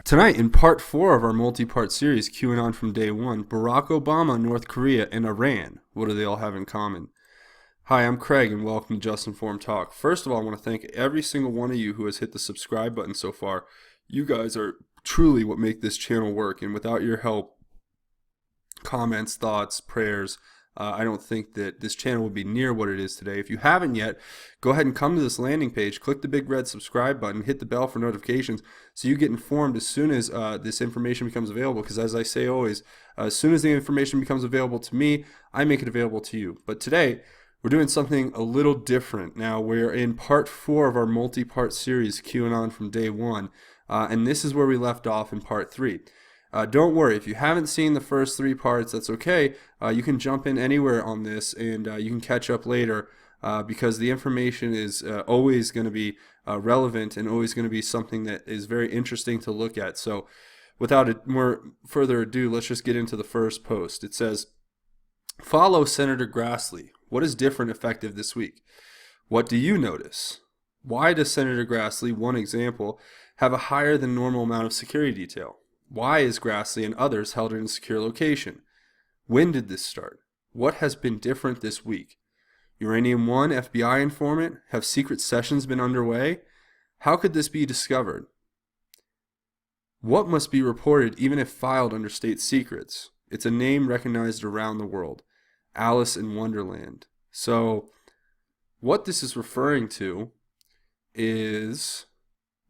Tonight, in part 4 of our multi-part series, QAnon from Day 1, Barack Obama, North Korea, and Iran. What do they all have in common? Hi, I'm Craig, and welcome to Just Informed Talk. First of all, I want to thank every single one of you who has hit the subscribe button so far. You guys are truly what make this channel work, and without your help, comments, thoughts, prayers, I don't think that this channel would be near what it is today. If you haven't yet, go ahead and come to this landing page, click the big red subscribe button, hit the bell for notifications so you get informed as soon as this information becomes available, because as I say always, as soon as the information becomes available to me, I make it available to you. But today, we're doing something a little different. Now, we're in part 4 of our multi-part series, QAnon from Day 1, and this is where we left off in part 3. Don't worry, if you haven't seen the first 3 parts, that's okay. You can jump in anywhere on this and you can catch up later because the information is always going to be relevant and always going to be something that is very interesting to look at. So without more further ado, let's just get into the first post. It says, follow Senator Grassley. What is different effective this week? What do you notice? Why does Senator Grassley, one example, have a higher than normal amount of security detail? Why is Grassley and others held in a secure location? When did this start? What has been different this week? Uranium One FBI informant? Have secret sessions been underway? How could this be discovered? What must be reported even if filed under state secrets? It's a name recognized around the world. Alice in Wonderland. So what this is referring to is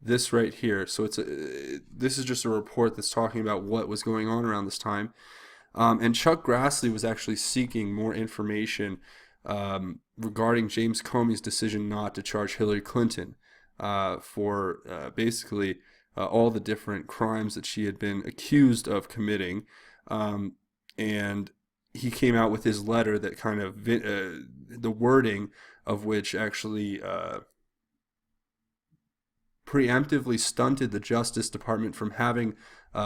this right here. So this is just a report that's talking about what was going on around this time. And Chuck Grassley was actually seeking more information regarding James Comey's decision not to charge Hillary Clinton for basically all the different crimes that she had been accused of committing. And he came out with his letter that kind of, the wording of which actually preemptively stunted the Justice Department from having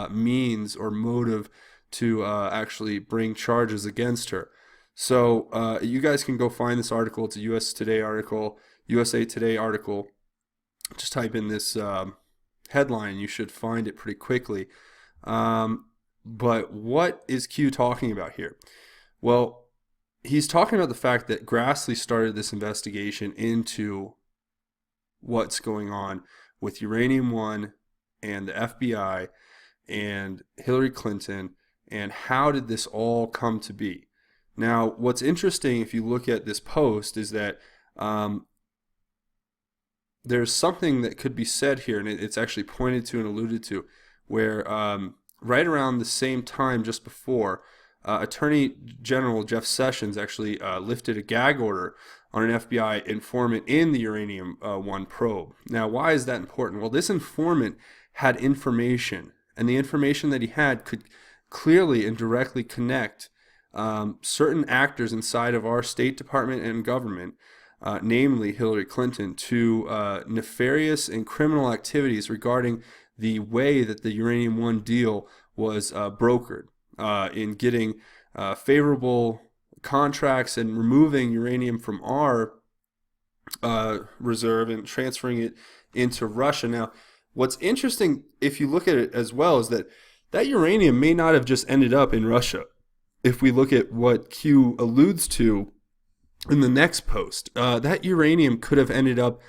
means or motive to actually bring charges against her. So you guys can go find this article. It's a USA Today article. Just type in this headline. You should find it pretty quickly. But what is Q talking about here? Well, he's talking about the fact that Grassley started this investigation into what's going on with Uranium One and the FBI and Hillary Clinton, and how did this all come to be? Now, what's interesting if you look at this post is that there's something that could be said here, and it's actually pointed to and alluded to, where right around the same time, just before, Attorney General Jeff Sessions actually lifted a gag order on an FBI informant in the Uranium One probe. Now, why is that important? Well, this informant had information, and the information that he had could clearly and directly connect certain actors inside of our State Department and government, namely Hillary Clinton, to nefarious and criminal activities regarding the way that the Uranium One deal was brokered in getting favorable contracts and removing uranium from our reserve and transferring it into Russia. Now, what's interesting, if you look at it as well, is that that uranium may not have just ended up in Russia. If we look at what Q alludes to in the next post, that uranium could have ended up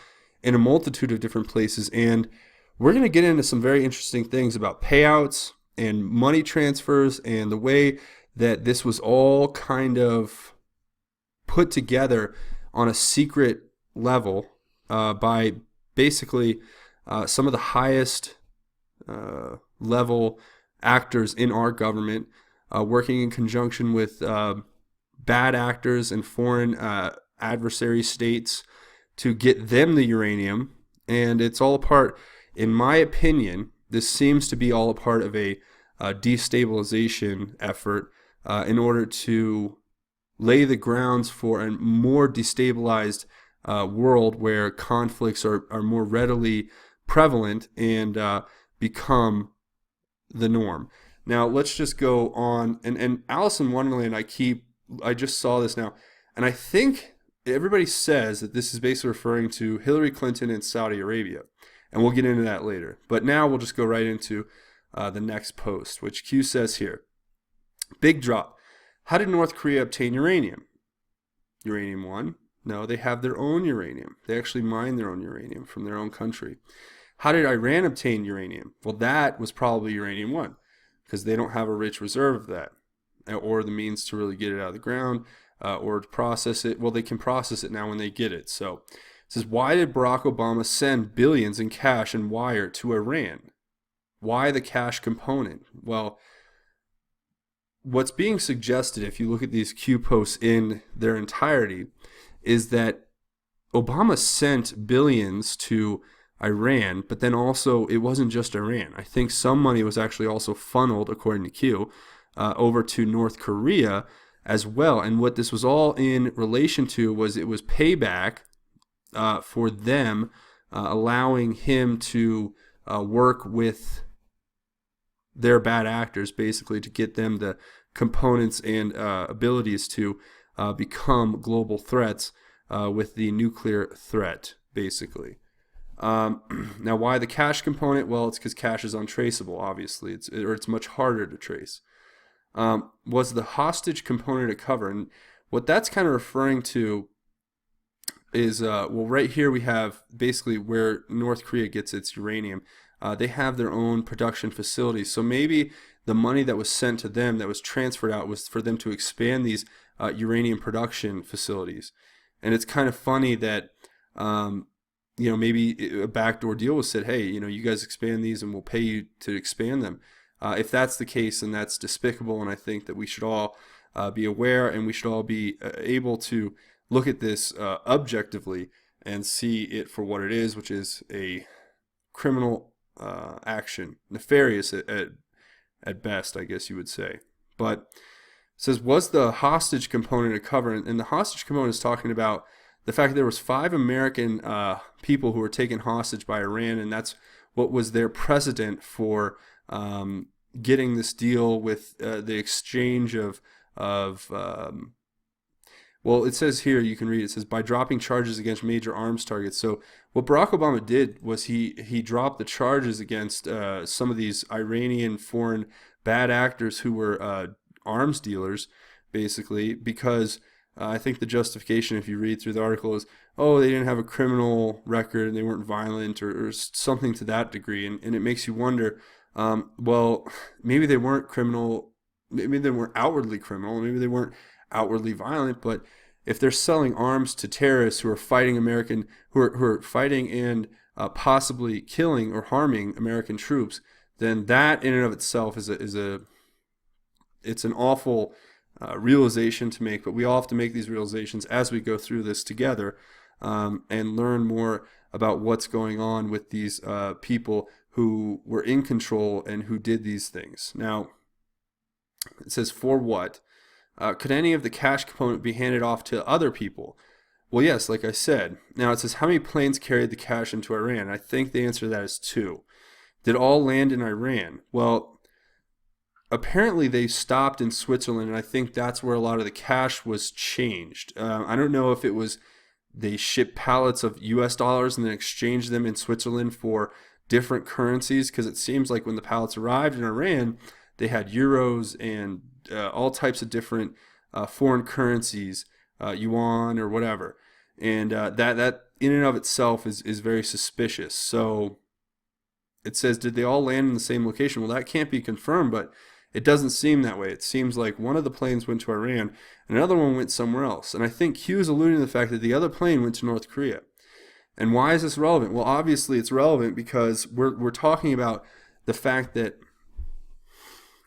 in a multitude of different places, and we're going to get into some very interesting things about payouts and money transfers and the way that this was all kind of put together on a secret level by basically some of the highest level actors in our government working in conjunction with bad actors and foreign adversary states to get them the uranium. And it's all a part, in my opinion, this seems to be all a part of a destabilization effort in order to lay the grounds for a more destabilized world where conflicts are more readily prevalent and become the norm. Now, let's just go on. And Alice in Wonderland, I just saw this now, and I think everybody says that this is basically referring to Hillary Clinton and Saudi Arabia. And we'll get into that later. But now we'll just go right into the next post, which Q says here. Big drop. How did North Korea obtain uranium? Uranium 1? No, they have their own uranium. They actually mine their own uranium from their own country. How did Iran obtain uranium? Well, that was probably uranium 1 because they don't have a rich reserve of that or the means to really get it out of the ground or to process it. Well, they can process it now when they get it. So it says, why did Barack Obama send billions in cash and wire to Iran? Why the cash component? Well, what's being suggested, if you look at these Q posts in their entirety, is that Obama sent billions to Iran, but then also it wasn't just Iran. I think some money was actually also funneled, according to Q, over to North Korea as well. And what this was all in relation to was it was payback for them allowing him to work with their bad actors, basically, to get them the components and abilities to become global threats with the nuclear threat, basically. Now, why the cash component? Well, it's because cash is untraceable, obviously, it's much harder to trace. Was the hostage component a cover? And what that's kind of referring to is, well, right here we have basically where North Korea gets its uranium. They have their own production facilities. So maybe the money that was sent to them, that was transferred out, was for them to expand these uranium production facilities. And it's kind of funny that, maybe a backdoor deal was said, hey, you guys expand these and we'll pay you to expand them. If that's the case, then that's despicable. And I think that we should all be aware, and we should all be able to look at this objectively and see it for what it is, which is a criminal action, nefarious at best, I guess you would say. But it says, was the hostage component a cover? And the hostage component is talking about the fact that there was 5 American people who were taken hostage by Iran, and that's what was their precedent for getting this deal with the exchange of well, it says here, you can read it, says, by dropping charges against major arms targets. So what Barack Obama did was he dropped the charges against some of these Iranian foreign bad actors who were arms dealers, basically, because I think the justification, if you read through the article, is, oh, they didn't have a criminal record and they weren't violent or something to that degree. And it makes you wonder, well, maybe they weren't criminal, maybe they weren't outwardly criminal, maybe they weren't outwardly violent, but if they're selling arms to terrorists who are fighting who are fighting and possibly killing or harming American troops, then that in and of itself is it's an awful realization to make. But we all have to make these realizations as we go through this together and learn more about what's going on with these people who were in control and who did these things. Now, it says, for what? Could any of the cash component be handed off to other people? Well, yes, like I said. Now it says, how many planes carried the cash into Iran? I think the answer to that is 2. Did all land in Iran? Well, apparently they stopped in Switzerland, and I think that's where a lot of the cash was changed. I don't know if it was they shipped pallets of US dollars and then exchanged them in Switzerland for different currencies, because it seems like when the pallets arrived in Iran, they had euros and all types of different foreign currencies, yuan or whatever, and that in and of itself is very suspicious. So it says, did they all land in the same location? Well, that can't be confirmed, but it doesn't seem that way. It seems like one of the planes went to Iran and another one went somewhere else. And I think Q is alluding to the fact that the other plane went to North Korea. And why is this relevant? Well, obviously it's relevant because we're talking about the fact that,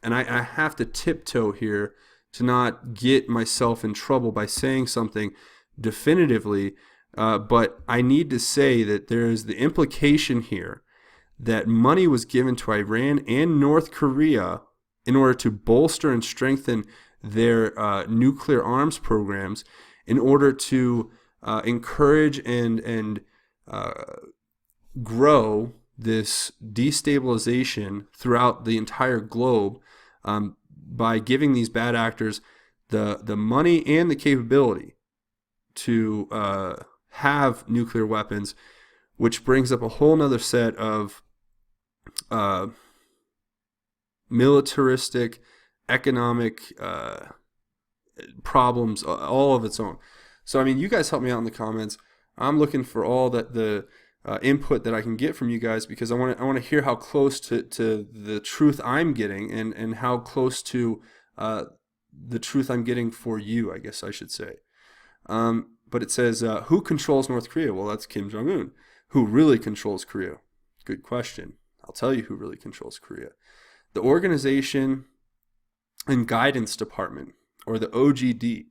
and I have to tiptoe here to not get myself in trouble by saying something definitively, but I need to say that there is the implication here that money was given to Iran and North Korea in order to bolster and strengthen their nuclear arms programs, in order to encourage and grow this destabilization throughout the entire globe, by giving these bad actors the money and the capability to have nuclear weapons, which brings up a whole nother set of militaristic, economic problems, all of its own. So, I mean, you guys help me out in the comments. I'm looking for all that the input that I can get from you guys, because I want to hear how close to the truth I'm getting, and how close to the truth I'm getting for you, I guess I should say. But it says, who controls North Korea? Well, that's Kim Jong-un. Who really controls Korea? Good question. I'll tell you who really controls Korea. The Organization and Guidance Department, or the OGD.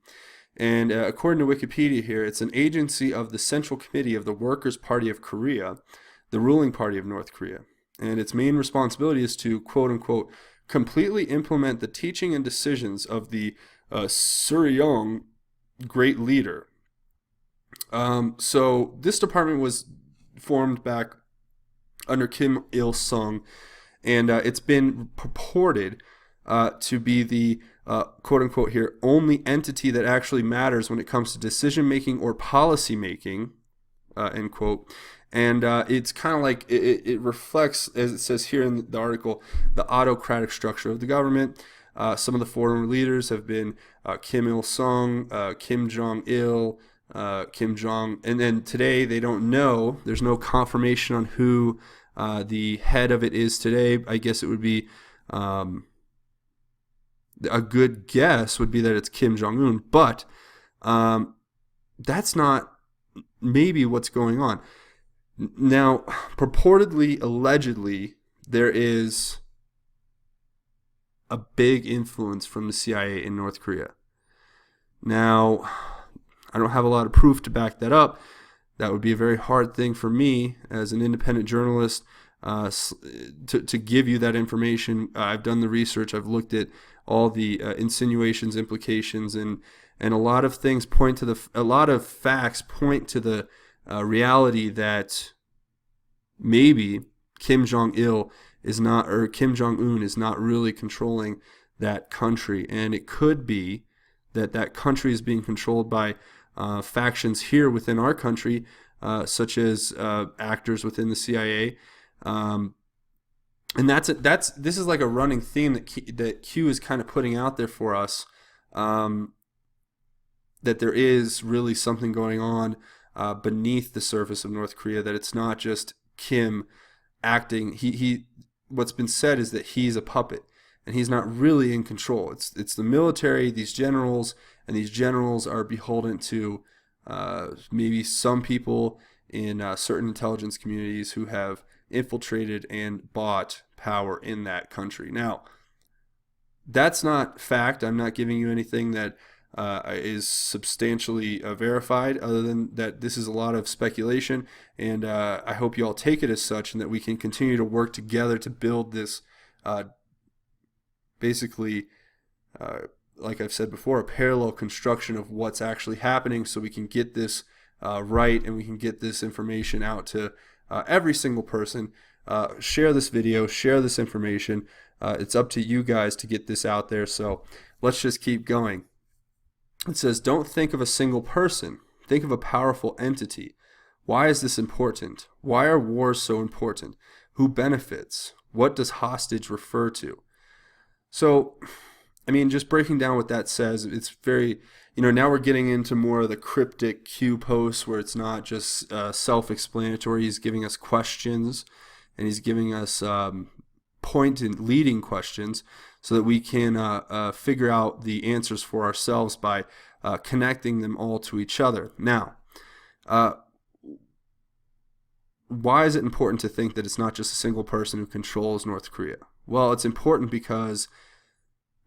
And according to Wikipedia here, it's an agency of the Central Committee of the Workers' Party of Korea, the ruling party of North Korea. And its main responsibility is to, quote unquote, completely implement the teaching and decisions of the Suryong Great Leader. So this department was formed back under Kim Il-sung, and it's been purported to be the quote unquote here only entity that actually matters when it comes to decision making or policy making, end quote. And it's kind of like it reflects, as it says here in the article, the autocratic structure of the government. Some of the former leaders have been Kim Il-sung, Kim Jong-il, Kim Jong, and then today they don't know. There's no confirmation on who the head of it is today. I guess it would be a good guess would be that it's Kim Jong-un, but that's not maybe what's going on. Now, purportedly, allegedly, there is a big influence from the CIA in North Korea. Now, I don't have a lot of proof to back that up. That would be a very hard thing for me as an independent journalist to give you that information. I've done the research. I've looked at all the insinuations, implications, and a lot of things point to a lot of facts point to the reality that maybe Kim Jong-il is not, or Kim Jong-un is not really controlling that country, and it could be that that country is being controlled by factions here within our country, such as actors within the CIA. And this is like a running theme that Q is kind of putting out there for us, that there is really something going on beneath the surface of North Korea, that it's not just Kim acting. He what's been said is that he's a puppet and he's not really in control. It's the military, these generals, and these generals are beholden to maybe some people in certain intelligence communities who have infiltrated and bought power in that country. Now, that's not fact. I'm not giving you anything that is substantially verified, other than that this is a lot of speculation, and I hope you all take it as such, and that we can continue to work together to build this basically, like I've said before, a parallel construction of what's actually happening, so we can get this right, and we can get this information out to every single person. Share this video, share this information. It's up to you guys to get this out there, so let's just keep going. It says, don't think of a single person. Think of a powerful entity. Why is this important? Why are wars so important? Who benefits? What does hostage refer to? So, I mean, just breaking down what that says, it's very, now we're getting into more of the cryptic Q posts where it's not just self-explanatory. He's giving us questions, and he's giving us point and leading questions so that we can figure out the answers for ourselves by connecting them all to each other. Now, why is it important to think that it's not just a single person who controls North Korea? Well, it's important because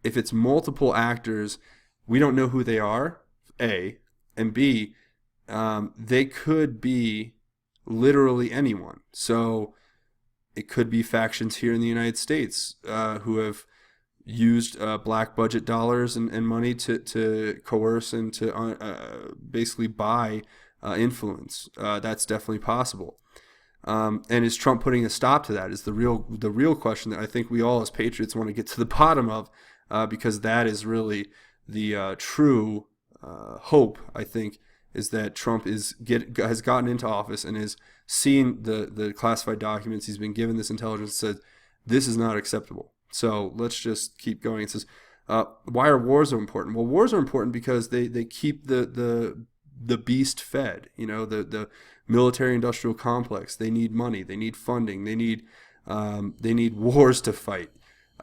if it's multiple actors, we don't know who they are, A, and B, they could be literally anyone. So it could be factions here in the United States who have used black budget dollars and money to coerce and to basically buy influence. That's definitely possible. And is Trump putting a stop to that? Is the real question that I think we all as patriots want to get to the bottom of, because that is really the true hope, I think, is that Trump has gotten into office and has seen the classified documents. He's been given this intelligence, said this is not acceptable. So let's just keep going. It says, why are wars so important? Well, wars are important because they keep the beast fed. The military industrial complex. They need money. They need funding. They need wars to fight.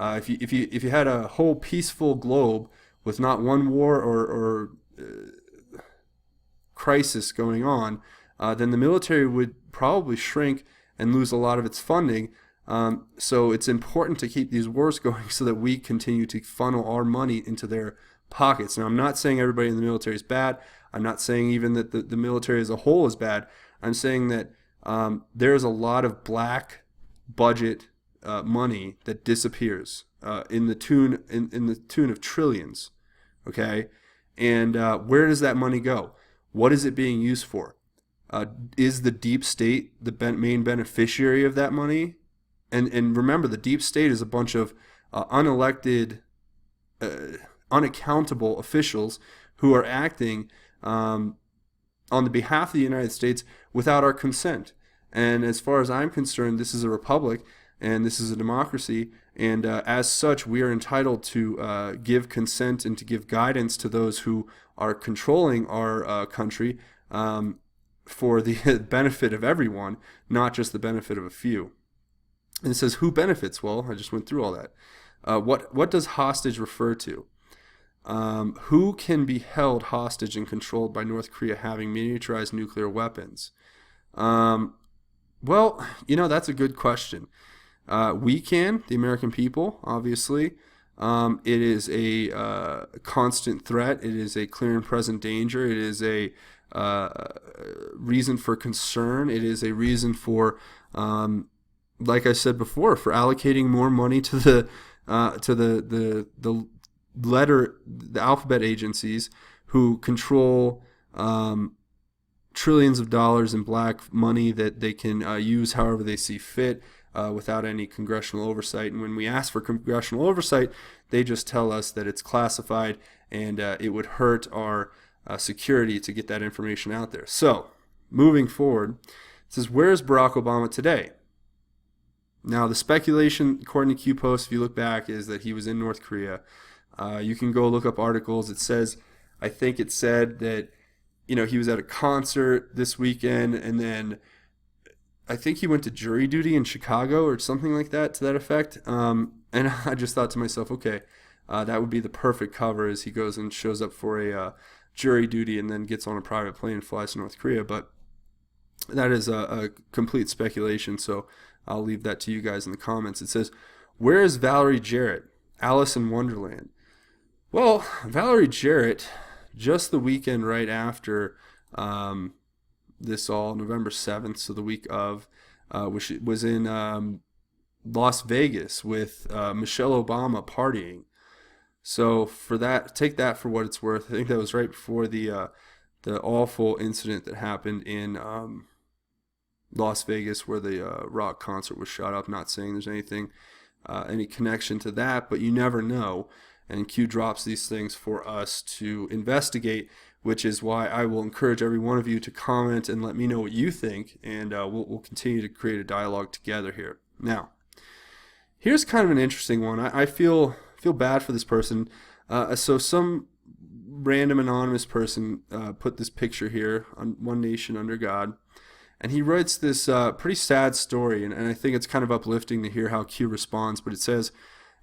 If you had a whole peaceful globe with not one war or crisis going on, then the military would probably shrink and lose a lot of its funding. So it's important to keep these wars going so that we continue to funnel our money into their pockets. Now, I'm not saying everybody in the military is bad. I'm not saying even that the military as a whole is bad. I'm saying that there is a lot of black budget money that disappears in the tune of trillions. Okay, and where does that money go? What is it being used for? Is the deep state the main beneficiary of that money? And remember, the deep state is a bunch of unelected, unaccountable officials who are acting on the behalf of the United States without our consent. And as far as I'm concerned, this is a republic and this is a democracy. And as such, we are entitled to give consent and to give guidance to those who are controlling our country for the benefit of everyone, not just the benefit of a few. And it says, who benefits? Well, I just went through all that. What does hostage refer to? Who can be held hostage and controlled by North Korea having miniaturized nuclear weapons? Well, that's a good question. We can, the American people, obviously. It is a constant threat. It is a clear and present danger. It is a reason for concern. It is a reason for, like I said before, for allocating more money to the alphabet agencies who control trillions of dollars in black money that they can use however they see fit without any congressional oversight. And when we ask for congressional oversight, they just tell us that it's classified and it would hurt our security to get that information out there. So, moving forward, it says, where is Barack Obama today? Now, the speculation, according to Q-Post, if you look back, is that he was in North Korea. You can go look up articles. It says, I think it said that, he was at a concert this weekend, and then I think he went to jury duty in Chicago or something like that, to that effect. And I just thought to myself, okay, that would be the perfect cover as he goes and shows up for a jury duty and then gets on a private plane and flies to North Korea. But that is a complete speculation, so I'll leave that to you guys in the comments. It says, where is Valerie Jarrett? Alice in Wonderland. Well, Valerie Jarrett, just the weekend right after this all, November 7th, so the week of, which was in Las Vegas with Michelle Obama partying. So for that, take that for what it's worth. I think that was right before the awful incident that happened in Las Vegas where the rock concert was shot up. Not saying there's anything, any connection to that, but you never know. And Q drops these things for us to investigate, which is why I will encourage every one of you to comment and let me know what you think, and we'll continue to create a dialogue together here. Now, here's kind of an interesting one. I feel bad for this person. So some random anonymous person put this picture here on One Nation Under God, and he writes this pretty sad story, and I think it's kind of uplifting to hear how Q responds, but it says,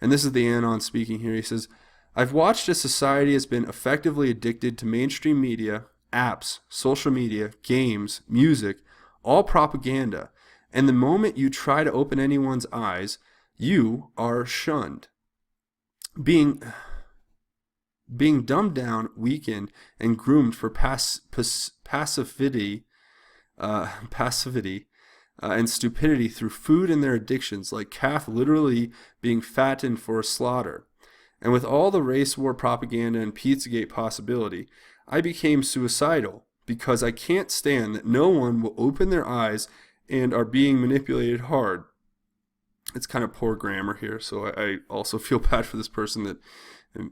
and this is the ANON speaking here, he says, I've watched as society has been effectively addicted to mainstream media, apps, social media, games, music, all propaganda, and the moment you try to open anyone's eyes, you are shunned. Being dumbed down, weakened, and groomed for passivity and stupidity through food and their addictions, like calf literally being fattened for a slaughter. And with all the race war propaganda and Pizzagate possibility, I became suicidal because I can't stand that no one will open their eyes and are being manipulated hard. It's kind of poor grammar here, so I also feel bad for this person that,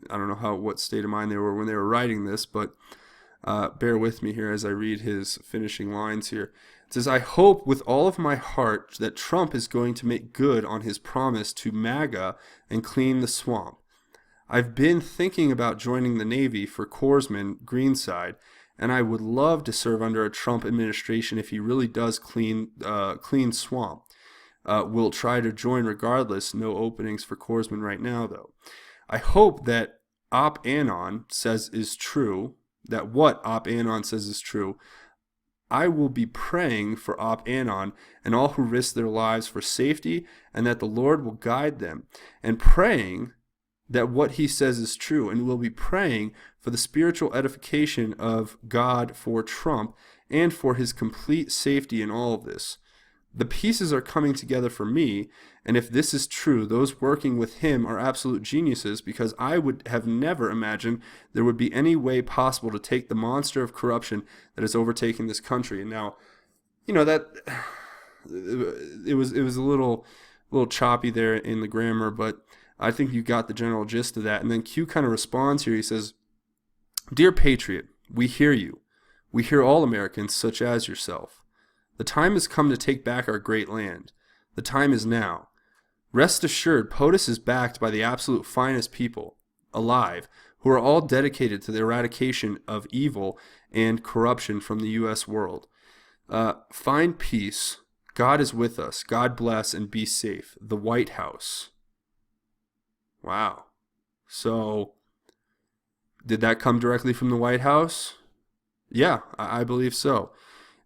I don't know what state of mind they were when they were writing this, but bear with me here as I read his finishing lines here. It It says, I hope with all of my heart that Trump is going to make good on his promise to MAGA and clean the swamp. I've been thinking about joining the Navy for corpsman greenside, and I would love to serve under a Trump administration if he really does clean swamp. We'll try to join regardless. No openings for corpsmen right now, though. I hope that ANON says is true, that what ANON says is true. I will be praying for ANON and all who risk their lives for safety, and that the Lord will guide them, and praying that what he says is true, and we'll be praying for the spiritual edification of God for Trump and for his complete safety in all of this. The pieces are coming together for me, and if this is true, those working with him are absolute geniuses, because I would have never imagined there would be any way possible to take the monster of corruption that is overtaking this country. And now, that it was a little choppy there in the grammar, but I think you got the general gist of that. And then Q kind of responds here. He says, Dear Patriot, we hear you. We hear all Americans, such as yourself. The time has come to take back our great land. The time is now. Rest assured, POTUS is backed by the absolute finest people alive, who are all dedicated to the eradication of evil and corruption from the U.S. world. Find peace. God is with us. God bless and be safe. The White House. Wow. So, did that come directly from the White House? Yeah, I believe so.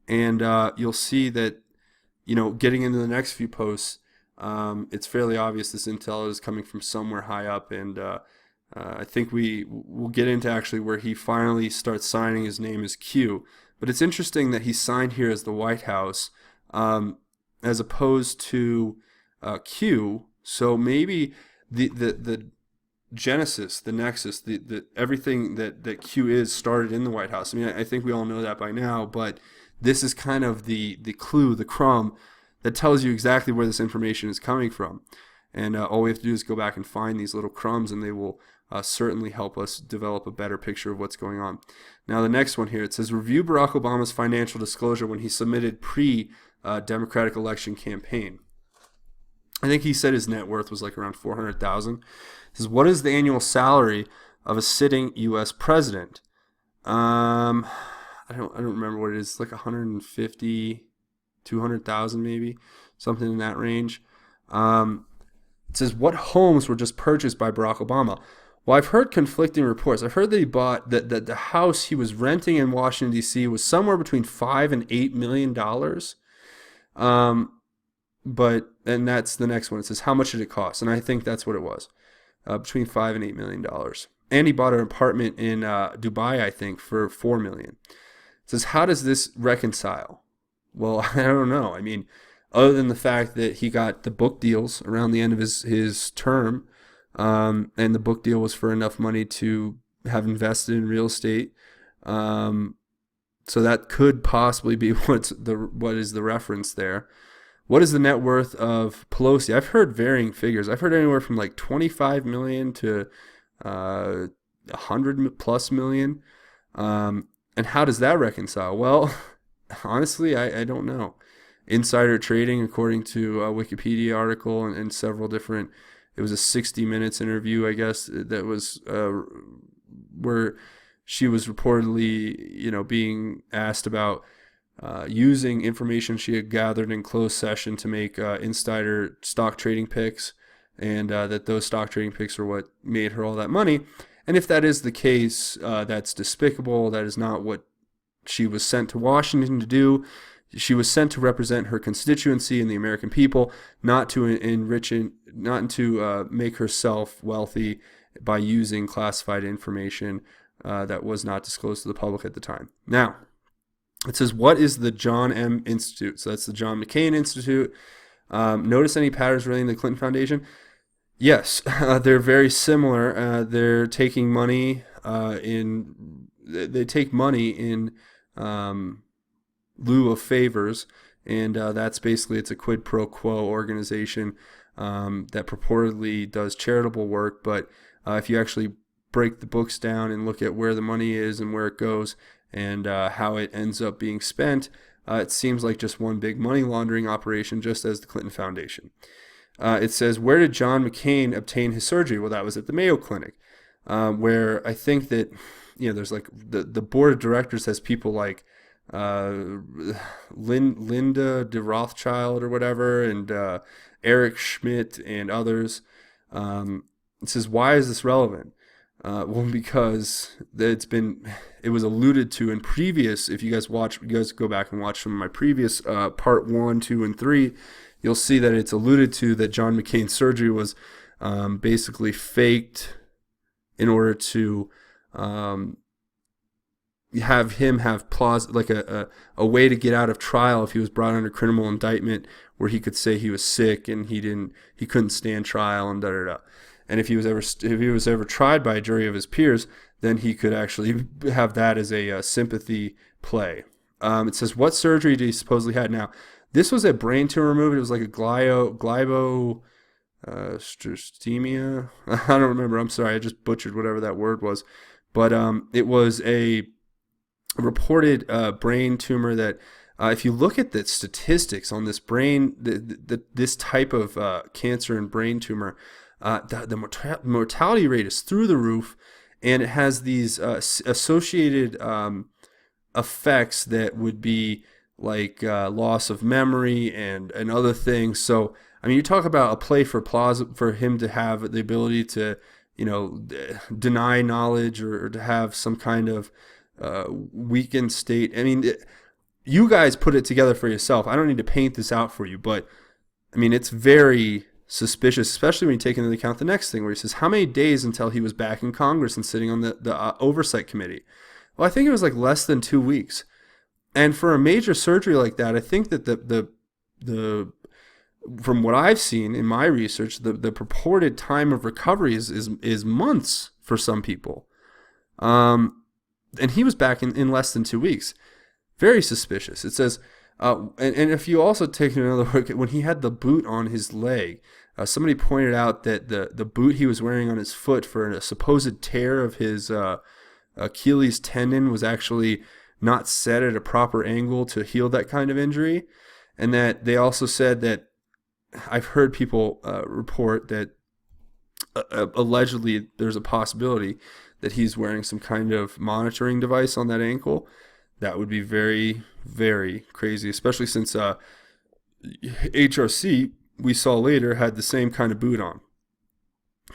And you'll see that, getting into the next few posts, it's fairly obvious this intel is coming from somewhere high up. And I think we'll get into actually where he finally starts signing his name as Q. But it's interesting that he's signed here as the White House as opposed to Q. So maybe the genesis, the nexus, the everything that Q is started in the White House. I mean, I think we all know that by now, but this is kind of the clue, the crumb that tells you exactly where this information is coming from. And all we have to do is go back and find these little crumbs, and they will certainly help us develop a better picture of what's going on. Now, the next one here, it says, review Barack Obama's financial disclosure when he submitted pre-Democratic election campaign. I think he said his net worth was like around $400,000. It says, what is the annual salary of a sitting U.S. president? I don't remember what it is. It's like 150, 200,000 maybe, something in that range. It says, what homes were just purchased by Barack Obama? Well, I've heard conflicting reports. I've heard that he bought that the house he was renting in Washington, D.C. was somewhere between $5 and $8 million. And that's the next one. It says, how much did it cost? And I think that's what it was, between $5 and $8 million. And he bought an apartment in Dubai, I think, for $4 million. It says, how does this reconcile? Well, I don't know. I mean, other than the fact that he got the book deals around the end of his term, and the book deal was for enough money to have invested in real estate. So that could possibly be what is the reference there. What is the net worth of Pelosi? I've heard varying figures. I've heard anywhere from like 25 million to 100 plus million. And how does that reconcile? Well, honestly, I don't know. Insider trading, according to a Wikipedia article and several different, it was a 60 Minutes interview, I guess, that was where she was reportedly, being asked about using information she had gathered in closed session to make insider stock trading picks, and that those stock trading picks are what made her all that money. And if that is the case, that's despicable. That is not what she was sent to Washington to do. She was sent to represent her constituency and the American people, not to enrich and not to make herself wealthy by using classified information that was not disclosed to the public at the time. Now, it says, what is the John M. Institute? So that's the John McCain Institute. Notice any patterns relating to the Clinton Foundation? Yes, they're very similar. They're taking money they take money in lieu of favors, and that's basically, it's a quid pro quo organization that purportedly does charitable work, but if you actually break the books down and look at where the money is and where it goes and how it ends up being spent, It seems like just one big money laundering operation, just as the Clinton Foundation. It says, where did John McCain obtain his surgery? Well, that was at the Mayo Clinic, where I think that, there's like the board of directors has people like Linda de Rothschild or whatever, and Eric Schmidt and others. It says, why is this relevant? Well, because it was alluded to in previous. If you guys go back and watch some of my previous part 1, 2, and 3, you'll see that it's alluded to that John McCain's surgery was basically faked in order to have him have like a way to get out of trial if he was brought under criminal indictment, where he could say he was sick and he couldn't stand trial and da da da. And if he was ever tried by a jury of his peers, then he could actually have that as a sympathy play. It says, what surgery did he supposedly had? Now, this was a brain tumor removed. It was like a glioblastoma. I don't remember. I'm sorry. I just butchered whatever that word was. But it was a reported brain tumor that, if you look at the statistics on this brain, this type of cancer and brain tumor, the mortality rate is through the roof, and it has these associated effects that would be like loss of memory and other things. So, I mean, you talk about a play for him to have the ability to, deny knowledge or to have some kind of weakened state. I mean, you guys put it together for yourself. I don't need to paint this out for you, but I mean, it's very suspicious, especially when you take into account the next thing where he says, how many days until he was back in Congress and sitting on the oversight committee? Well, I think it was like less than 2 weeks. And for a major surgery like that, I think that the from what I've seen in my research, the purported time of recovery is months for some people. And he was back in less than 2 weeks. Very suspicious. It says, and if you also take another look at when he had the boot on his leg, somebody pointed out that the boot he was wearing on his foot for a supposed tear of his Achilles tendon was actually not set at a proper angle to heal that kind of injury. And that they also said that, I've heard people report that allegedly there's a possibility that he's wearing some kind of monitoring device on that ankle. That would be very, very crazy, especially since HRC, we saw later, had the same kind of boot on.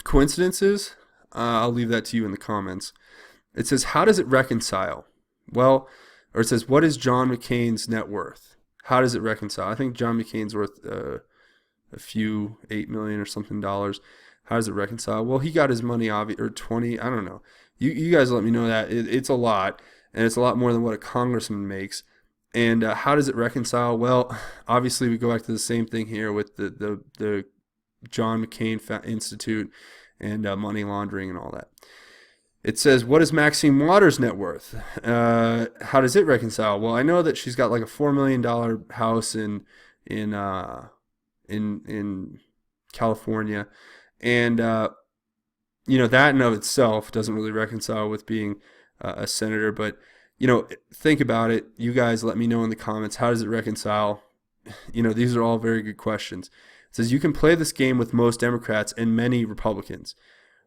Coincidences? I'll leave that to you in the comments. It says, how does it reconcile? Well, or it says, what is John McCain's net worth? How does it reconcile? I think John McCain's worth a few $8 million or something dollars. How does it reconcile? Well, he got his money, or 20, I don't know. You guys let me know that. It's a lot, and it's a lot more than what a congressman makes. And how does it reconcile? Well, obviously we go back to the same thing here with the John McCain Institute and money laundering and all that. It says, what is Maxine Waters' net worth? How does it reconcile? Well, I know that she's got like a $4 million house in California, and that in of itself doesn't really reconcile with being a senator. But think about it. You guys let me know in the comments. How does it reconcile? These are all very good questions. It says, you can play this game with most Democrats and many Republicans.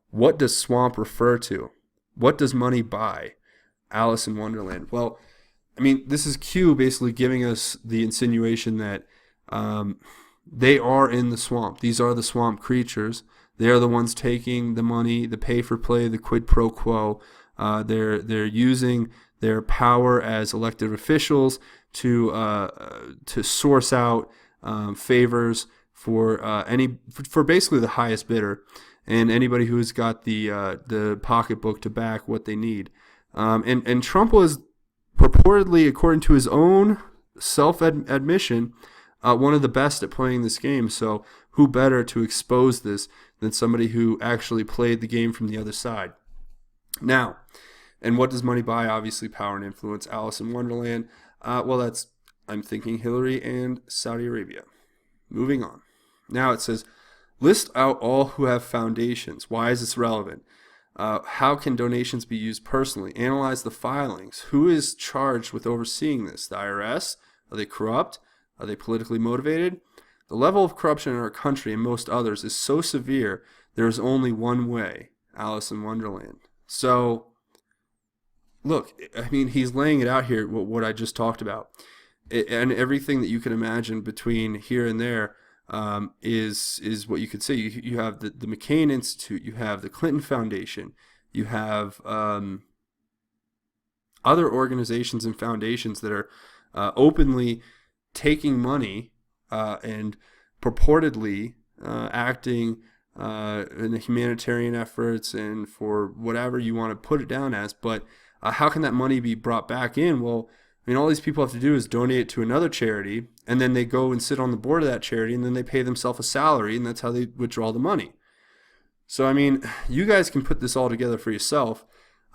What does swamp refer to? What does money buy? Alice in Wonderland. Well, I mean, this is Q basically giving us the insinuation that they are in the swamp. These are the swamp creatures. They are the ones taking the money, the pay for play, the quid pro quo. They're using their power as elected officials to source out favors for basically the highest bidder and anybody who's got the pocketbook to back what they need. And Trump was purportedly, according to his own self-admission, one of the best at playing this game. So who better to expose this than somebody who actually played the game from the other side? Now, and what does money buy? Obviously, power and influence. Alice in Wonderland. I'm thinking Hillary and Saudi Arabia. Moving on. Now it says, list out all who have foundations. Why is this relevant? How can donations be used personally? Analyze the filings. Who is charged with overseeing this? The IRS? Are they corrupt? Are they politically motivated? The level of corruption in our country and most others is so severe, there is only one way. Alice in Wonderland. So, look, I mean, he's laying it out here, what I just talked about. And everything that you can imagine between here and there is what you could say. You have the McCain Institute, you have the Clinton Foundation, you have other organizations and foundations that are openly taking money and purportedly acting in the humanitarian efforts and for whatever you want to put it down as. But how can that money be brought back in? Well, I mean, all these people have to do is donate it to another charity, and then they go and sit on the board of that charity, and then they pay themselves a salary, and that's how they withdraw the money. So, I mean, you guys can put this all together for yourself.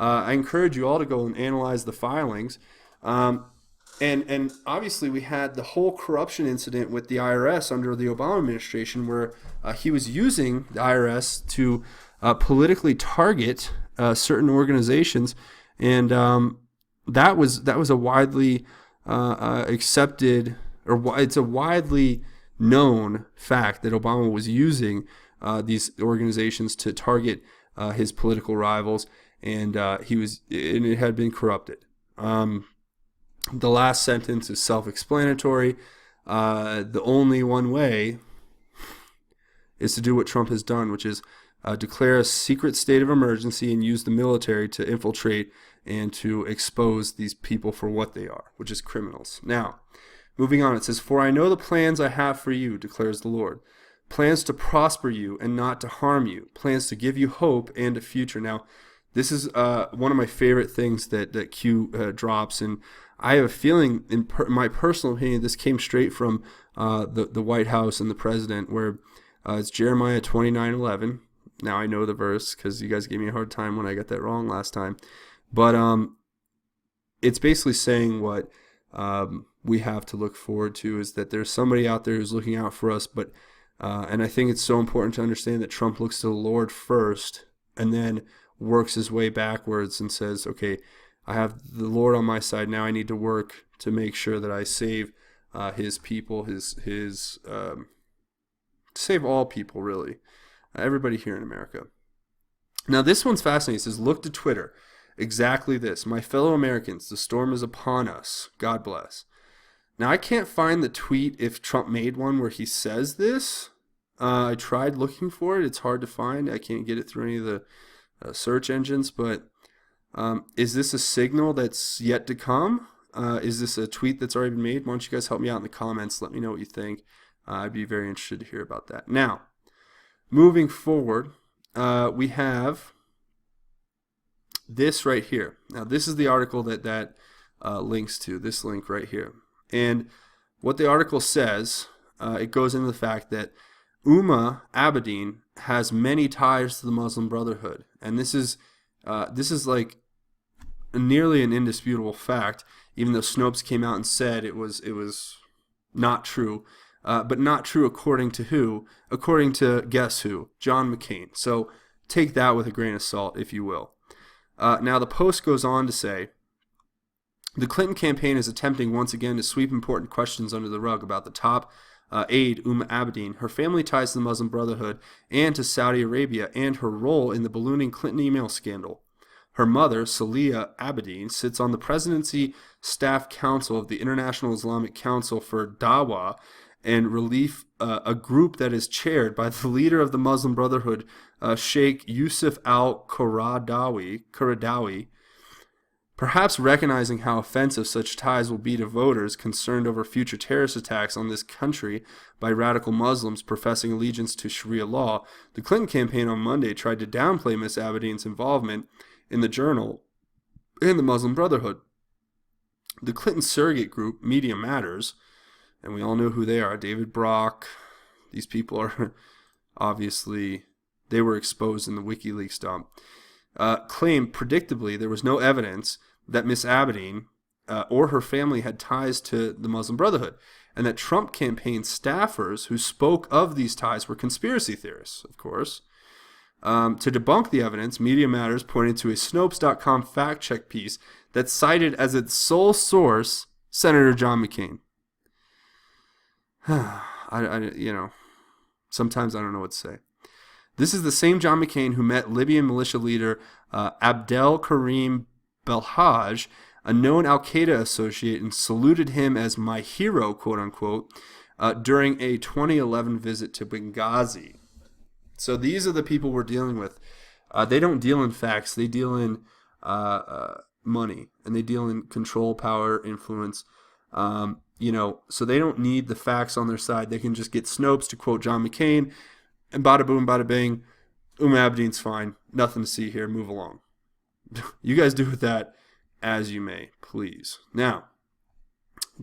I encourage you all to go and analyze the filings. And obviously, we had the whole corruption incident with the IRS under the Obama administration, where he was using the IRS to politically target certain organizations, and that was a widely accepted, or it's a widely known fact that Obama was using these organizations to target his political rivals, and it had been corrupted. The last sentence is self-explanatory. The only one way is to do what Trump has done, which is declare a secret state of emergency and use the military to infiltrate and to expose these people for what they are, which is criminals. Now, moving on, it says, "For I know the plans I have for you, declares the Lord. Plans to prosper you and not to harm you. Plans to give you hope and a future." Now, this is one of my favorite things that Q drops, and I have a feeling, in my personal opinion, this came straight from the White House and the president, where it's Jeremiah 29:11. Now I know the verse because you guys gave me a hard time when I got that wrong last time. But it's basically saying what we have to look forward to is that there's somebody out there who's looking out for us. But and I think it's so important to understand that Trump looks to the Lord first and then works his way backwards and says, okay, I have the Lord on my side. Now I need to work to make sure that I save his people, save all people, really. Everybody here in America. Now this one's fascinating. It says, "Look to Twitter. Exactly this. My fellow Americans, the storm is upon us. God bless." Now I can't find the tweet if Trump made one where he says this. I tried looking for it. It's hard to find. I can't get it through any of the search engines. But is this a signal that's yet to come? Is this a tweet that's already been made? Why don't you guys help me out in the comments? Let me know what you think. I'd be very interested to hear about that. Now, moving forward, we have this right here. Now, this is the article that links to, this link right here. And what the article says, it goes into the fact that Umma Abedin has many ties to the Muslim Brotherhood. And this is like nearly an indisputable fact, even though Snopes came out and said it was not true. But not true according to who? According to guess who? John McCain. So take that with a grain of salt, if you will. Now the Post goes on to say, "The Clinton campaign is attempting once again to sweep important questions under the rug about the top aide, Abedin, her family ties to the Muslim Brotherhood and to Saudi Arabia, and her role in the ballooning Clinton email scandal. Her mother, Saleha Abedin, sits on the Presidency Staff Council of the International Islamic Council for Dawah and Relief, a group that is chaired by the leader of the Muslim Brotherhood, Sheikh Yusuf al-Qaradawi. Perhaps recognizing how offensive such ties will be to voters concerned over future terrorist attacks on this country by radical Muslims professing allegiance to Sharia law, the Clinton campaign on Monday tried to downplay Ms. Abedin's involvement in the Journal and the Muslim Brotherhood. The Clinton surrogate group, Media Matters, and we all know who they are, David Brock, these people are obviously, they were exposed in the WikiLeaks dump, claimed predictably there was no evidence that Miss Abedin or her family had ties to the Muslim Brotherhood, and that Trump campaign staffers who spoke of these ties were conspiracy theorists, of course. To debunk the evidence, Media Matters pointed to a Snopes.com fact-check piece that cited as its sole source Senator John McCain. sometimes I don't know what to say. This is the same John McCain who met Libyan militia leader Abdel Karim Belhaj, a known al-Qaeda associate, and saluted him as my hero, quote unquote, during a 2011 visit to Benghazi. So these are the people we're dealing with. They don't deal in facts. They deal in money, and they deal in control, power, influence. So they don't need the facts on their side. They can just get Snopes, to quote John McCain, and bada boom, bada bing. Abedin's fine. Nothing to see here. Move along. You guys do with that as you may, please. Now,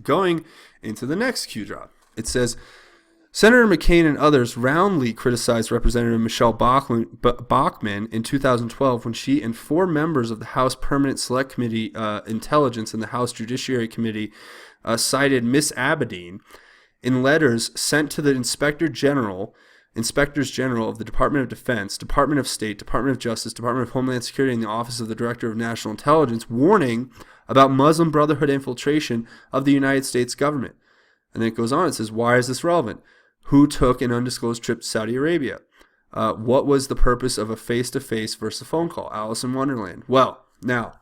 going into the next Q drop, it says, Senator McCain and others roundly criticized Representative Michelle Bachmann in 2012 when she and 4 members of the House Permanent Select Committee Intelligence and the House Judiciary Committee cited Miss Abedin in letters sent to the Inspectors General of the Department of Defense, Department of State, Department of Justice, Department of Homeland Security, and the Office of the Director of National Intelligence, warning about Muslim Brotherhood infiltration of the United States government. And then it goes on, it says, why is this relevant? Who took an undisclosed trip to Saudi Arabia? What was the purpose of a face-to-face versus a phone call? Alice in Wonderland. Well, now,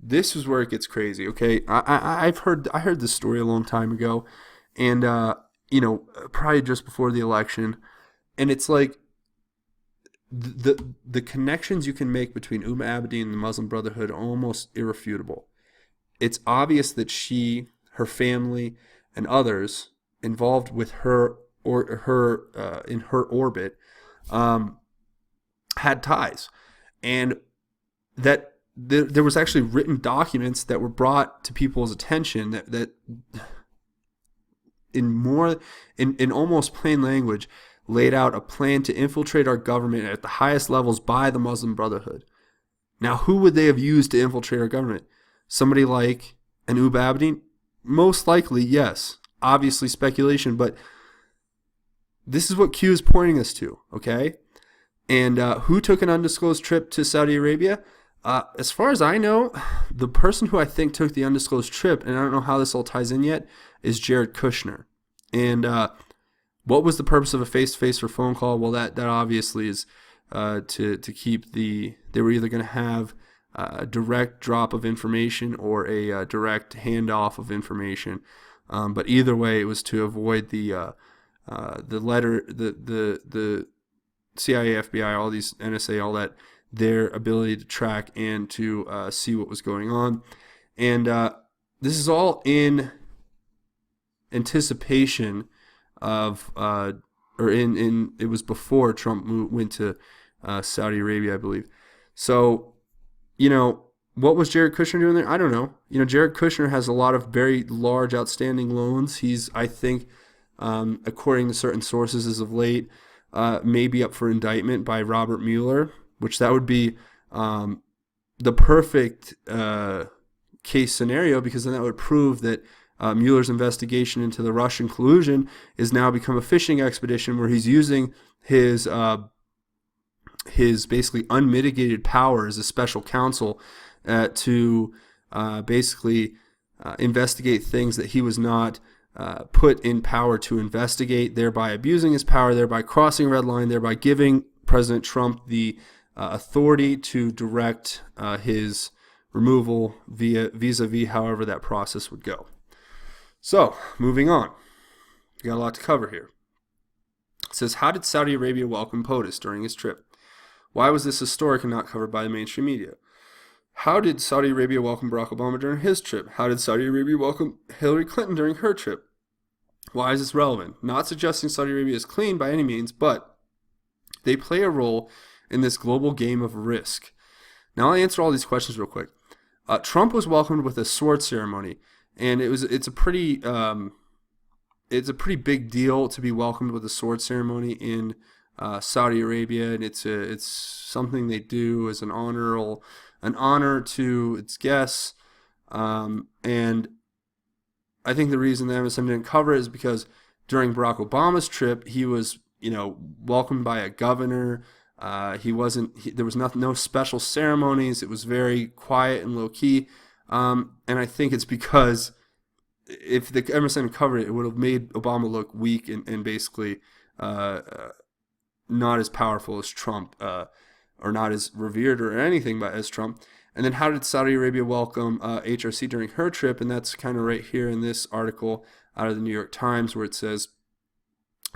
this is where it gets crazy, okay? I heard this story a long time ago, and, probably just before the election. And it's like the connections you can make between Abedin and the Muslim Brotherhood are almost irrefutable. It's obvious that she, her family, and others involved with her in her orbit had ties, and that there was actually written documents that were brought to people's attention that in almost plain language laid out a plan to infiltrate our government at the highest levels by the Muslim Brotherhood. Now, who would they have used to infiltrate our government? Somebody like an Abedin? Most likely, yes. Obviously speculation, but this is what Q is pointing us to, okay? And who took an undisclosed trip to Saudi Arabia? As far as I know, the person who I think took the undisclosed trip, and I don't know how this all ties in yet, is Jared Kushner. And what was the purpose of a face-to-face or phone call? Well, that obviously is to keep they were either going to have a direct drop of information or a direct handoff of information. But either way, it was to avoid the CIA, FBI, all these NSA, all that, their ability to track and to see what was going on. And this is all in anticipation of, it was before Trump went to Saudi Arabia, I believe. So, what was Jared Kushner doing there? I don't know. Jared Kushner has a lot of very large outstanding loans. He's, I think, according to certain sources as of late, maybe up for indictment by Robert Mueller, which that would be the perfect case scenario, because then that would prove that Mueller's investigation into the Russian collusion is now become a fishing expedition where he's using his basically unmitigated power as a special counsel to basically investigate things that he was not put in power to investigate, thereby abusing his power, thereby crossing a red line, thereby giving President Trump the authority to direct his removal vis-a-vis however that process would go. So, moving on. We got a lot to cover here. It says, how did Saudi Arabia welcome POTUS during his trip? Why was this historic and not covered by the mainstream media? How did Saudi Arabia welcome Barack Obama during his trip? How did Saudi Arabia welcome Hillary Clinton during her trip? Why is this relevant? Not suggesting Saudi Arabia is clean by any means, but they play a role in this global game of risk. Now I'll answer all these questions real quick. Trump was welcomed with a sword ceremony, and it's a pretty big deal to be welcomed with a sword ceremony in Saudi Arabia, and it's something they do as an honor to its guests. And I think the reason the MSM didn't cover it is because during Barack Obama's trip, he was welcomed by a governor. There was no special ceremonies. It was very quiet and low key. And I think it's because if the MSN covered it, it would have made Obama look weak and basically uh, uh, not as powerful as Trump, or not as revered or anything as Trump. And then how did Saudi Arabia welcome HRC during her trip? And that's kind of right here in this article out of the New York Times, where it says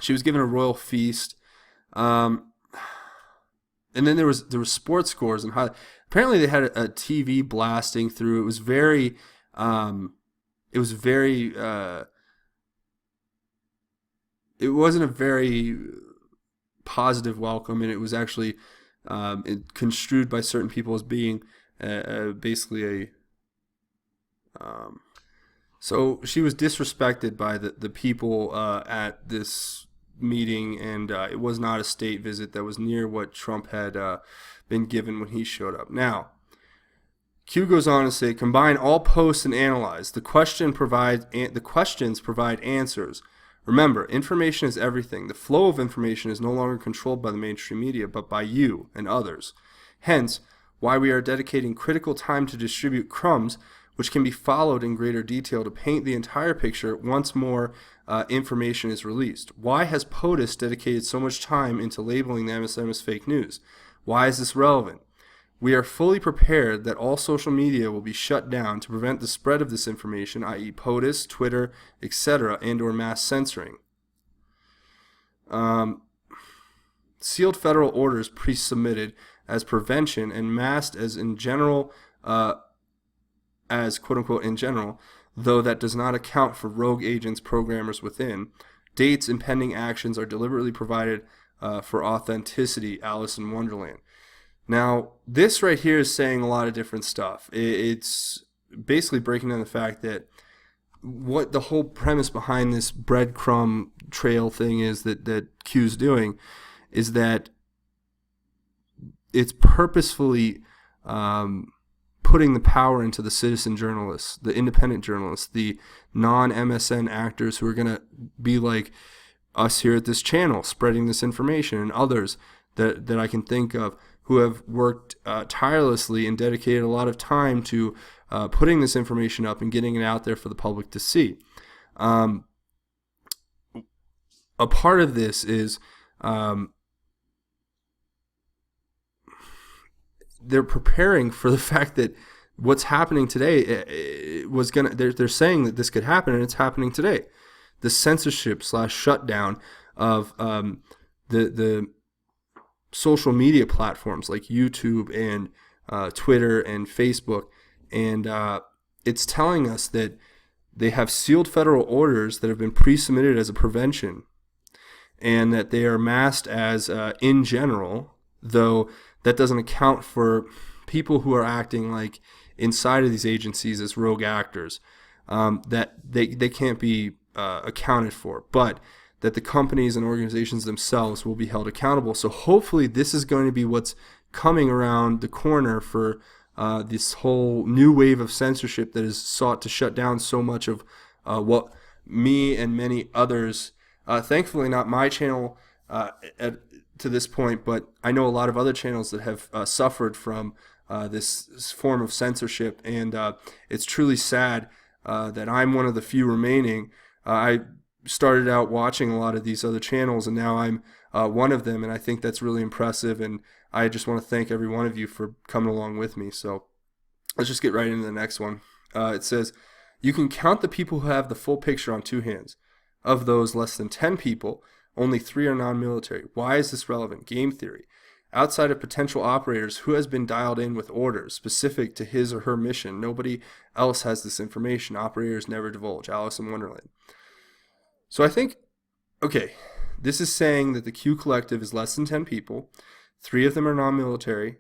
she was given a royal feast. And then there was sports scores and how apparently they had a TV blasting through. It was very it was very it wasn't a very positive welcome, and it was actually construed by certain people as being basically a so she was disrespected by the people at this meeting, and it was not a state visit that was near what Trump had been given when he showed up. Now, Q goes on to say, combine all posts and analyze. The questions provide answers. Remember, information is everything. The flow of information is no longer controlled by the mainstream media, but by you and others. Hence, why we are dedicating critical time to distribute crumbs, which can be followed in greater detail to paint the entire picture once more information is released. Why has POTUS dedicated so much time into labeling the MSM as fake news? Why is this relevant? We are fully prepared that all social media will be shut down to prevent the spread of this information, i.e. POTUS, Twitter, etc., and or mass censoring. Sealed federal orders pre-submitted as prevention and masked as in general, as quote-unquote in general, though that does not account for rogue agents, programmers within. Dates and pending actions are deliberately provided for authenticity, Alice in Wonderland. Now, this right here is saying a lot of different stuff. It's basically breaking down the fact that what the whole premise behind this breadcrumb trail thing is that Q's doing is that it's purposefully putting the power into the citizen journalists, the independent journalists, the non-MSN actors who are going to be like us here at this channel, spreading this information, and others that I can think of who have worked tirelessly and dedicated a lot of time to putting this information up and getting it out there for the public to see. A part of this is they're preparing for the fact that what's happening today was gonna. They're saying that this could happen, and it's happening today. The censorship / shutdown of the social media platforms like YouTube and Twitter and Facebook, and it's telling us that they have sealed federal orders that have been pre-submitted as a prevention, and that they are masked as in general, though that doesn't account for people who are acting like inside of these agencies as rogue actors, that they can't be accounted for, but that the companies and organizations themselves will be held accountable. So hopefully this is going to be what's coming around the corner for this whole new wave of censorship that has sought to shut down so much of what me and many others, thankfully not my channel to this point, but I know a lot of other channels that have suffered from this form of censorship, and it's truly sad that I'm one of the few remaining. I started out watching a lot of these other channels, and now I'm one of them, and I think that's really impressive, and I just want to thank every one of you for coming along with me. So let's just get right into the next one. It says, you can count the people who have the full picture on two hands. Of those less than 10 people, only 3 are non-military. Why is this relevant? Game theory. Outside of potential operators, who has been dialed in with orders specific to his or her mission? Nobody else has this information. Operators never divulge. Alice in Wonderland. So I think, okay, this is saying that the Q Collective is less than 10 people. 3 of them are non-military.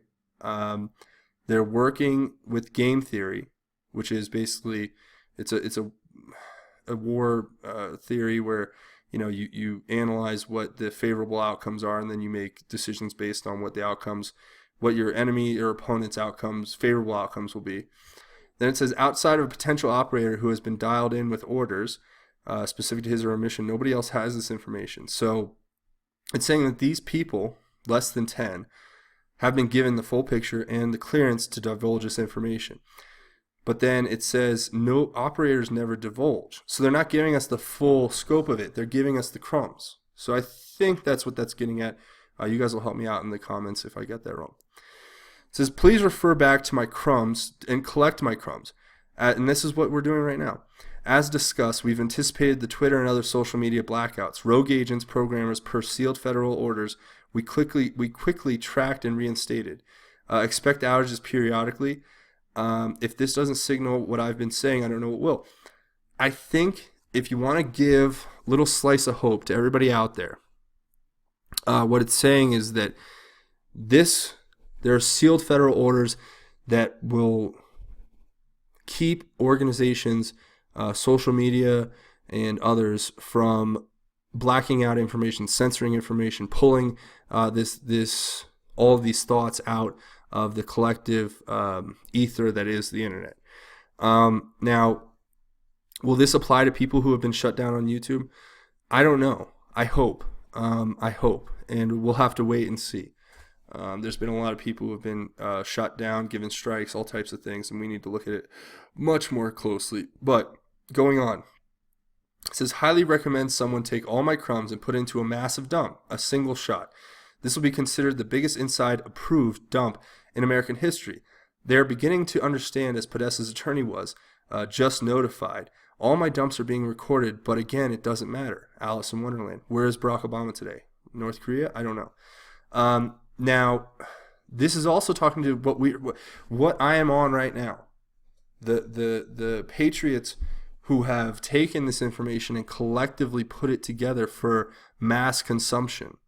They're working with game theory, which is basically, it's a war theory where, you know, you analyze what the favorable outcomes are, and then you make decisions based on what the outcomes, what your enemy or opponent's outcomes, favorable outcomes will be. Then it says, outside of a potential operator who has been dialed in with orders specific to his or her mission, nobody else has this information. So it's saying that these people, less than 10, have been given the full picture and the clearance to divulge this information. but then it says no operators never divulge. So they're not giving us the full scope of it. They're giving us the crumbs. So I think that's what that's getting at. You guys will help me out in the comments if I get that wrong. It says, please refer back to my crumbs and collect my crumbs. And this is what we're doing right now. As discussed, we've anticipated the Twitter and other social media blackouts. Rogue agents, programmers, per sealed federal orders, we quickly tracked and reinstated. Expect outages periodically. If this doesn't signal what I've been saying, I don't know what will. I think if you want to give a little slice of hope to everybody out there, what it's saying is that there are sealed federal orders that will keep organizations, social media, and others from blacking out information, censoring information, pulling all of these thoughts out of the collective ether that is the internet. Now, will this apply to people who have been shut down on YouTube? I don't know. I hope. And we'll have to wait and see. There's been a lot of people who have been shut down, given strikes, all types of things, and we need to look at it much more closely. But going on, it says, highly recommend someone take all my crumbs and put into a massive dump, a single shot. This will be considered the biggest inside approved dump in American history. They are beginning to understand, as Podesta's attorney was just notified. All my dumps are being recorded, but again, it doesn't matter. Alice in Wonderland. Where is Barack Obama today? North Korea? I don't know. Now, this is also talking to what I am on right now. The patriots who have taken this information and collectively put it together for mass consumption.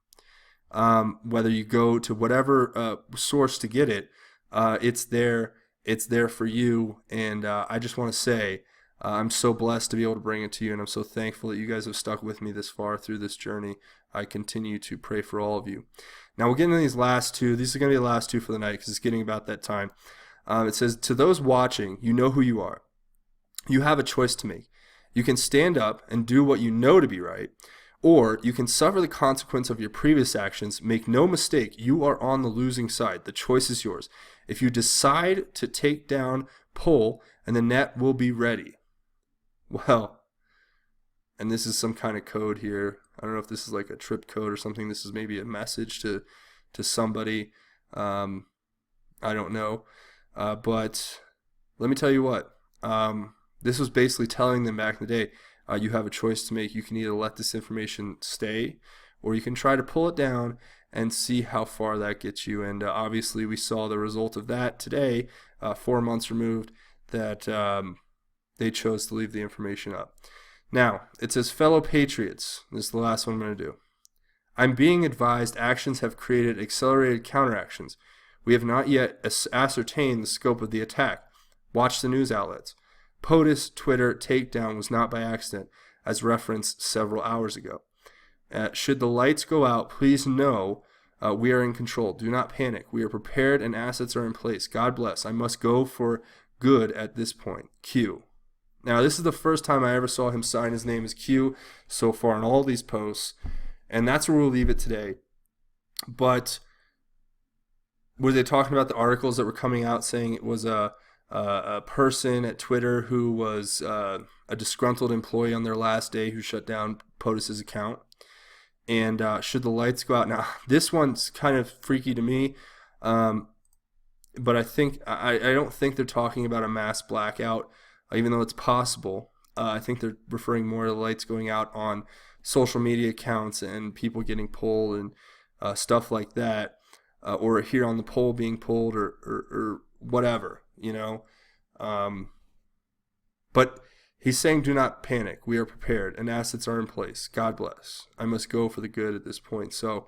Whether you go to whatever source to get it, it's there for you. And I just want to say I'm so blessed to be able to bring it to you, and I'm so thankful that you guys have stuck with me this far through this journey. I continue to pray for all of you. Now we'll get into these last two. These are going to be the last two for the night because it's getting about that time. It says, to those watching, you know who you are. You have a choice to make. You can stand up and do what you know to be right, or you can suffer the consequence of your previous actions. Make no mistake, you are on the losing side. The choice is yours. If you decide to take down, pull, and the net will be ready. Well, and this is some kind of code here. I don't know if this is like a trip code or something. This is maybe a message to somebody. I don't know. But let me tell you what. This was basically telling them back in the day, you have a choice to make. You can either let this information stay, or you can try to pull it down and see how far that gets you. And obviously we saw the result of that today, 4 months removed, that they chose to leave the information up. Now, it says, fellow patriots, this is the last one I'm going to do. I'm being advised actions have created accelerated counteractions. We have not yet ascertained the scope of the attack. Watch the news outlets. POTUS Twitter takedown was not by accident, as referenced several hours ago. Should the lights go out, please know we are in control. Do not panic. We are prepared and assets are in place. God bless. I must go for good at this point. Q. Now, this is the first time I ever saw him sign his name as Q so far in all these posts, and that's where we'll leave it today. But were they talking about the articles that were coming out saying it was a person at Twitter who was a disgruntled employee on their last day who shut down POTUS's account? And should the lights go out? Now, this one's kind of freaky to me, but I don't think they're talking about a mass blackout, even though it's possible. I think they're referring more to the lights going out on social media accounts and people getting pulled and stuff like that, or here on the poll being pulled or whatever, you know. But he's saying, do not panic. We are prepared and assets are in place. God bless. I must go for the good at this point. So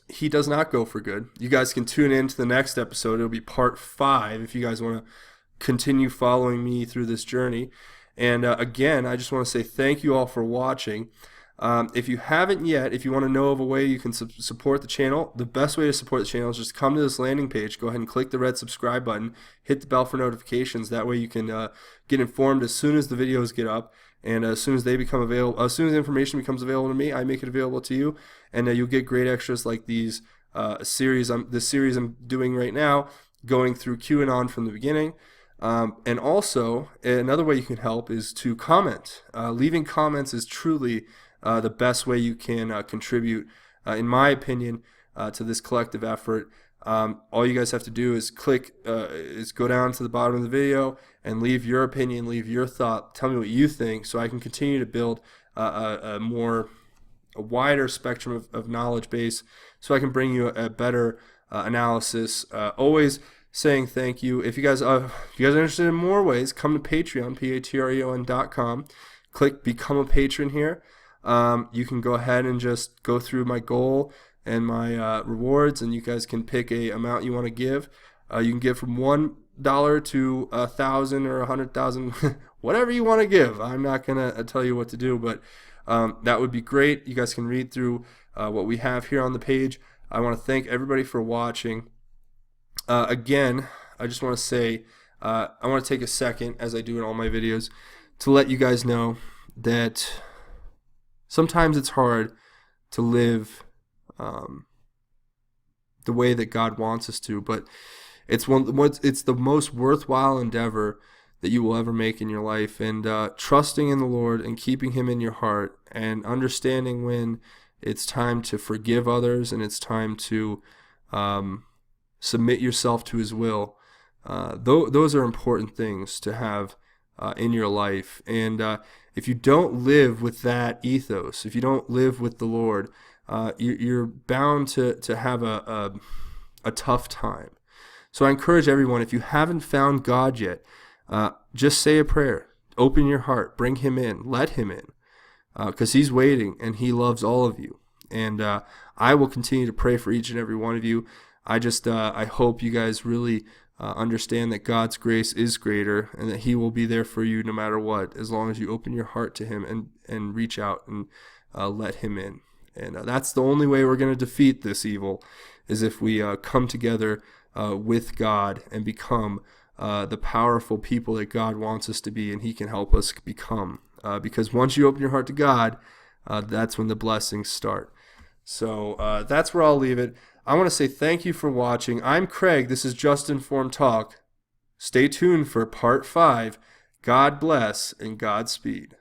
he does not go for good. You guys can tune in to the next episode. It'll be part 5 if you guys want to continue following me through this journey. And again, I just want to say thank you all for watching. If you haven't yet, if you want to know of a way you can support the channel, the best way to support the channel is just come to this landing page, go ahead and click the red subscribe button, hit the bell for notifications. That way you can get informed as soon as the videos get up, and as soon as they become available, as soon as information becomes available to me, I make it available to you, and you'll get great extras like these this series I'm doing right now, going through QAnon from the beginning. And also, another way you can help is to comment. Leaving comments is truly the best way you can contribute, in my opinion, to this collective effort. All you guys have to do is go down to the bottom of the video and leave your opinion, leave your thought. Tell me what you think, so I can continue to build a wider spectrum of knowledge base, so I can bring you a better analysis. Always saying thank you. If you guys are interested in more ways, come to Patreon, patreon.com. Click Become a Patron here. You can go ahead and just go through my goal and my rewards, and you guys can pick a amount you want to give. You can give from $1 to 1,000 or 100,000, whatever you want to give. I'm not gonna tell you what to do, but that would be great. You guys can read through what we have here on the page. I want to thank everybody for watching. Again, I just want to say, I want to take a second, as I do in all my videos, to let you guys know that sometimes it's hard to live the way that God wants us to, but it's the most worthwhile endeavor that you will ever make in your life. And trusting in the Lord and keeping Him in your heart, and understanding when it's time to forgive others and it's time to submit yourself to His will. Those are important things to have in your life. And if you don't live with that ethos, if you don't live with the Lord, you're bound to have a tough time. So I encourage everyone, if you haven't found God yet, just say a prayer. Open your heart. Bring Him in. Let Him in. Because He's waiting, and He loves all of you. And I will continue to pray for each and every one of you. I hope you guys really understand that God's grace is greater, and that He will be there for you no matter what, as long as you open your heart to Him and reach out and let Him in. And that's the only way we're going to defeat this evil, is if we come together with God and become the powerful people that God wants us to be, and He can help us become. Because once you open your heart to God, that's when the blessings start. So that's where I'll leave it. I want to say thank you for watching. I'm Craig. This is Just Informed Talk. Stay tuned for part 5. God bless and Godspeed.